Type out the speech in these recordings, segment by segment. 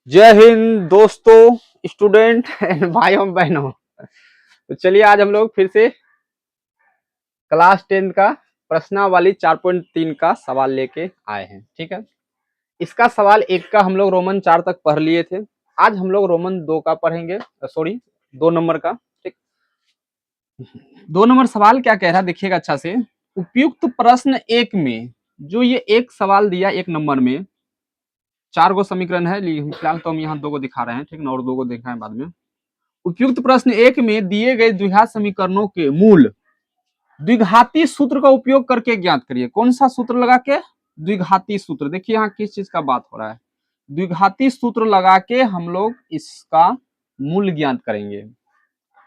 जय हिंद दोस्तों, student and भाइयों बहनों। तो चलिए आज हम लोग फिर से क्लास 10 का प्रश्नावली 4.3 का सवाल लेके आए हैं। ठीक है, इसका सवाल 1 का हम लोग रोमन 4 तक पढ़ लिए थे। आज हम लोग रोमन 2 का पढ़ेंगे, सॉरी 2 नंबर का। ठीक, 2 नंबर सवाल क्या कह रहा है देखिएगा अच्छा से। उपयुक्त प्रश्न 1 में जो ये एक सवाल दिया 1 नंबर में 4 गो समीकरण है, फिलहाल तो हम यहाँ 2 गो दिखा रहे हैं, ठीक ना, और 2 गो देखा है बाद में। उपयुक्त प्रश्न 1 में दिए गए द्विघात समीकरणों के मूल द्विघाती सूत्र का उपयोग करके ज्ञात करिए। कौन सा सूत्र लगा के? द्विघाती सूत्र। देखिए यहाँ किस चीज का बात हो रहा है, द्विघाती सूत्र लगा के हम लोग इसका मूल ज्ञात करेंगे।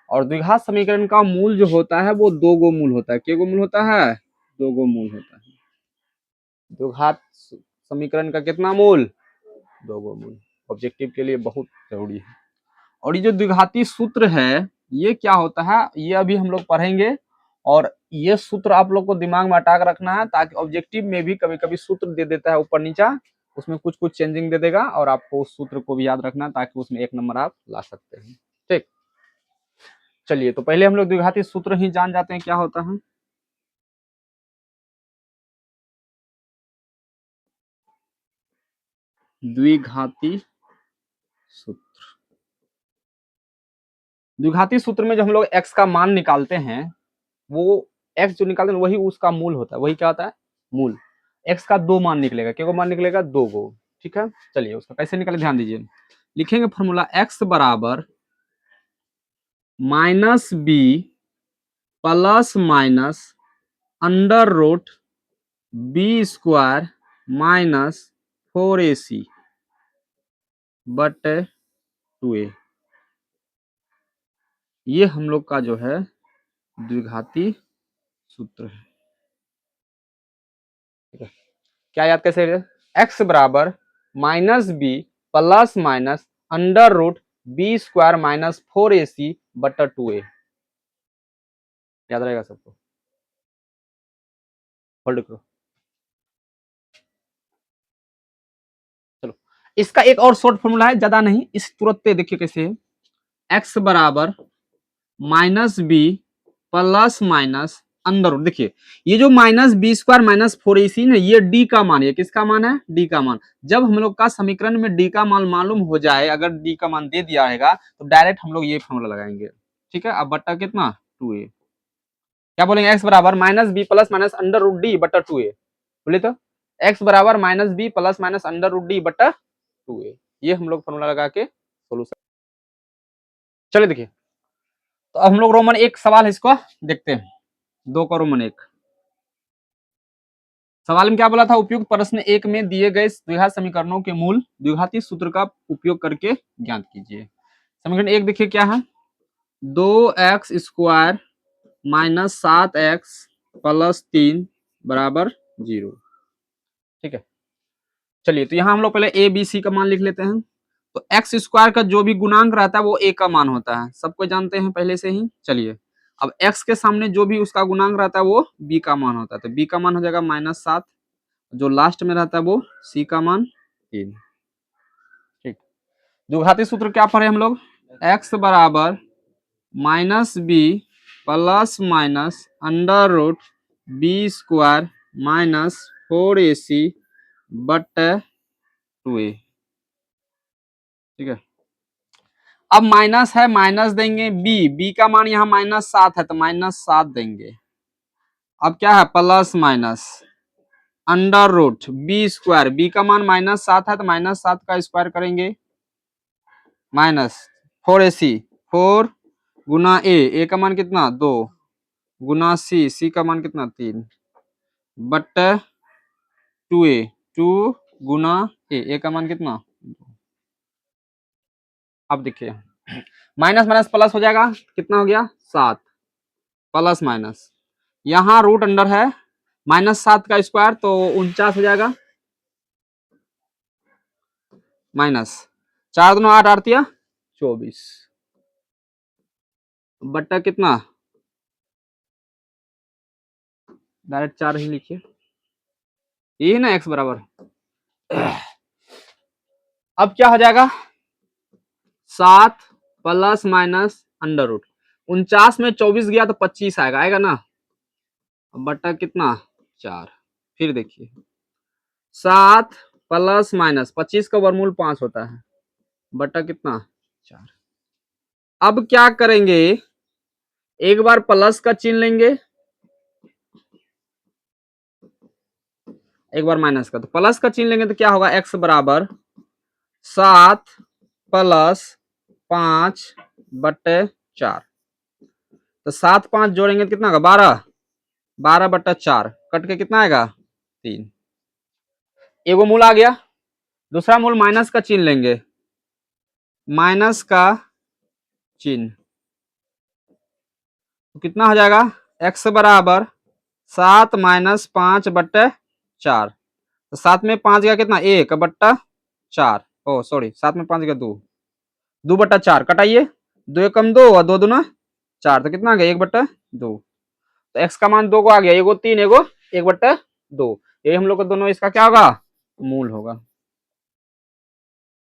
और द्विघात समीकरण का मूल जो होता है वो 2 गो मूल होता है। क्या गो मूल होता है? 2 गो मूल होता है। द्विघात समीकरण का कितना मूल? 2 गो मूल। ऑब्जेक्टिव के लिए बहुत जरूरी है। और ये जो द्विघाती सूत्र है ये क्या होता है ये अभी हम लोग पढ़ेंगे। और ये सूत्र आप लोग को दिमाग में अटा कर रखना है, ताकि ऑब्जेक्टिव में भी कभी कभी सूत्र दे देता है ऊपर नीचा, उसमें कुछ कुछ चेंजिंग दे देगा और आपको उस सूत्र को भी याद रखना है, ताकि उसमें 1 नंबर आप ला सकते हैं। ठीक, चलिए तो पहले हम लोग द्विघाती सूत्र ही जान जाते हैं क्या होता है। द्विघाती सूत्र, द्विघाती सूत्र में जो हम लोग x का मान निकालते हैं वो x जो निकालते हैं वही उसका मूल होता है। वही क्या होता है? मूल। x का 2 मान निकलेगा। क्या मान निकलेगा? 2 गो। ठीक है, चलिए उसका कैसे निकाले ध्यान दीजिए। लिखेंगे फॉर्मूला x बराबर -b plus minus under root b square minus 4ac बटे 2a। ये हम लोग का जो है द्विघाती सूत्र है। क्या याद कैसे? x बराबर -b plus minus under root b square minus 4ac बटा 2a। याद रहेगा सबको? होल्ड करो। चलो, इसका एक और शॉर्ट फॉर्मूला है, ज्यादा नहीं, इस तुरंत देखिए कैसे है। x बराबर -b plus minus under root, देखिए ये जो -b स्क्वायर माइनस 4ac ना, ये d का मान है। किसका मान है? d का मान। जब हम लोग का समीकरण में d का मान मालूम हो जाए, अगर d का मान दे दिया रहेगा तो डायरेक्ट हम लोग ये फॉर्मूला लगाएंगे। ठीक है, अब बट्टा कितना? 2a। क्या बोलेंगे? x बराबर -b plus minus under root d बटा 2a। बोले तो x बराबर -b plus minus under root d बटा 2a। ये हम लोग फॉर्मूला लगा के सोल्यूशन। चलिए देखिए, तो अब हम लोग रोमन 1 सवाल है इसको देखते हैं। 2 का रोमन 1 सवाल में क्या बोला था? उपयुक्त प्रश्न 1 में दिए गए द्विघात समीकरणों के मूल द्विघाती सूत्र का उपयोग करके ज्ञात कीजिए। समीकरण 1 देखिए क्या है, 2x square minus 7x plus 3 बराबर 0। ठीक है, चलिए तो यहाँ हम लोग पहले ए बी सी का मान लिख लेते हैं। तो एक्स स्क्वायर का जो भी गुणांक रहता है वो ए का मान होता है, सबको जानते हैं पहले से ही। चलिए, अब एक्स के सामने जो भी उसका गुणांक रहता है वो बी का मान होता है, तो बी का मान हो जाएगा -7। जो लास्ट में रहता है वो सी का मान 3। ठीक, द्विघाती सूत्र क्या पढ़े हम लोग? एक्स बराबर -b plus minus under root b square minus 4ac बटे 2a। ठीक है, अब माइनस है, माइनस देंगे। बी का मान यहाँ -7 है तो -7 देंगे। अब क्या है? Plus minus under root b square, b का मान -7 है तो -7 का स्क्वायर करेंगे, माइनस 4ac 4 गुना ए का मान कितना? 2 गुना सी का मान कितना? 3 बटे 2a 2 गुना ए का मान कितना? अब देखिए माइनस माइनस प्लस हो जाएगा, कितना हो गया? 7 प्लस माइनस, यहाँ रूट अंडर है, -7 का स्क्वायर तो 49 हो जाएगा, माइनस 4 दूना 8 8 24 बट्टा कितना? डायरेक्ट 4 ही लिखिए, ये है ना एक्स बराबर। अब क्या हो जाएगा 7 प्लस माइनस अंडर रूट 49 में 24 गया तो 25 आएगा, आएगा ना, बटा कितना 4। फिर देखिए 7 प्लस माइनस 25 का वर्गमूल 5 होता है, बटा कितना 4। अब क्या करेंगे, एक बार प्लस का चिन्ह लेंगे, एक बार माइनस का, तो प्लस का चिन्ह लेंगे तो क्या होगा, x बराबर 7 प्लस 5 बटे 4। तो 7 5 जोड़ेंगे तो कितना होगा 12, 12 बटा 4 कट के कितना आएगा 3। एगो मूल आ गया। दूसरा मूल माइनस का चिन्ह लेंगे, माइनस का चिन्ह तो कितना हो जाएगा, x बराबर 7 माइनस 5 बटे 4। तो 7 में 5 गया कितना 1 बट्टा 4, ओ सॉरी 7 में 5 गया 2, 2 बट्टा 4 कटाइए, 2 कम 2 और 2 दूना 4, तो कितना आ गया 1 बट्टा 2। तो x का मान 2 को आ गया, एगो 3 एगो 1 बट्टा 2, ये हम लोग को दोनों इसका क्या होगा मूल होगा।